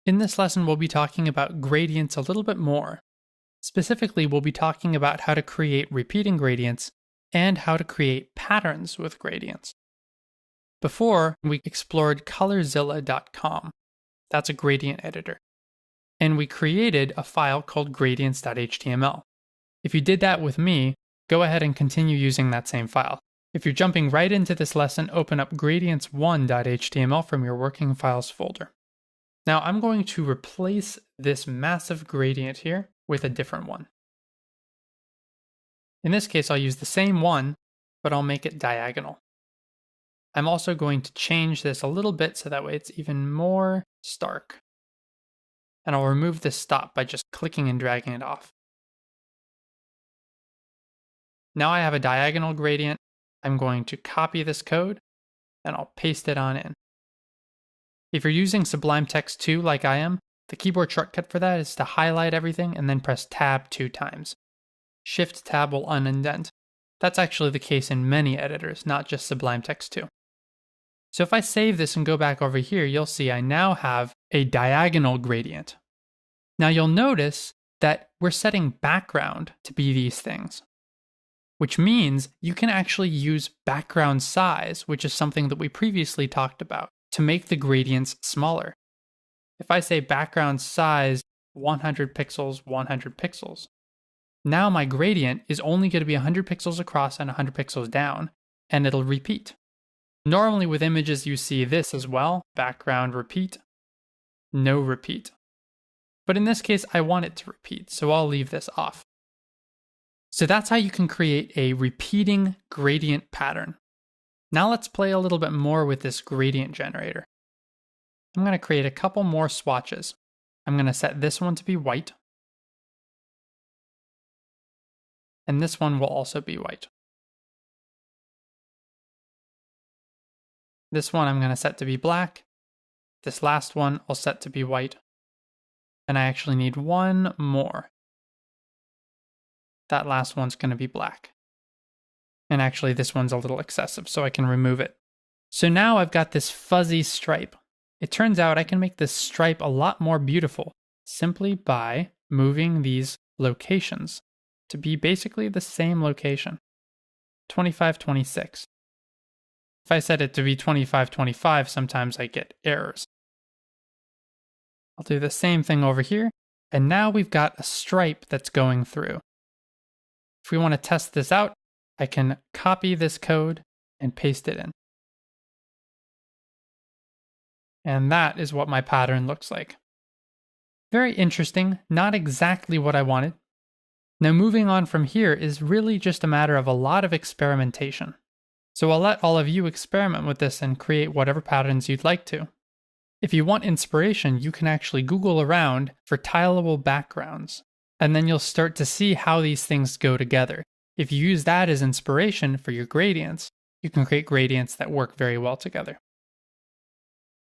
In this lesson, we'll be talking about gradients a little bit more. Specifically, we'll be talking about how to create repeating gradients and how to create patterns with gradients. Before, we explored colorzilla.com. That's a gradient editor. And we created a file called gradients.html. If you did that with me, go ahead and continue using that same file. If you're jumping right into this lesson, open up gradients1.html from your working files folder. Now I'm going to replace this massive gradient here with a different one. In this case, I'll use the same one, but I'll make it diagonal. I'm also going to change this a little bit so that way it's even more stark. And I'll remove this stop by just clicking and dragging it off. Now I have a diagonal gradient. I'm going to copy this code and I'll paste it on in. If you're using Sublime Text 2 like I am, the keyboard shortcut for that is to highlight everything and then press Tab 2 times. Shift-Tab will unindent. That's actually the case in many editors, not just Sublime Text 2. So if I save this and go back over here, you'll see I now have a diagonal gradient. Now you'll notice that we're setting background to be these things, which means you can actually use background size, which is something that we previously talked about, to make the gradients smaller. If I say background size 100 pixels, 100 pixels, now my gradient is only going to be 100 pixels across and 100 pixels down, and it'll repeat. Normally with images you see this as well, background repeat, no repeat. But in this case I want it to repeat, so I'll leave this off. So that's how you can create a repeating gradient pattern. Now let's play a little bit more with this gradient generator. I'm going to create a couple more swatches. I'm going to set this one to be white. And this one will also be white. This one I'm going to set to be black. This last one I'll set to be white. And I actually need one more. That last one's going to be black. And actually this one's a little excessive, so I can remove it. So now I've got this fuzzy stripe. It turns out I can make this stripe a lot more beautiful simply by moving these locations to be basically the same location. 25, 26. If I set it to be 25, 25, sometimes I get errors. I'll do the same thing over here, and now we've got a stripe that's going through. If we want to test this out, I can copy this code and paste it in. And that is what my pattern looks like. Very interesting, not exactly what I wanted. Now moving on from here is really just a matter of a lot of experimentation. So I'll let all of you experiment with this and create whatever patterns you'd like to. If you want inspiration, you can actually Google around for tileable backgrounds, and then you'll start to see how these things go together. If you use that as inspiration for your gradients, you can create gradients that work very well together.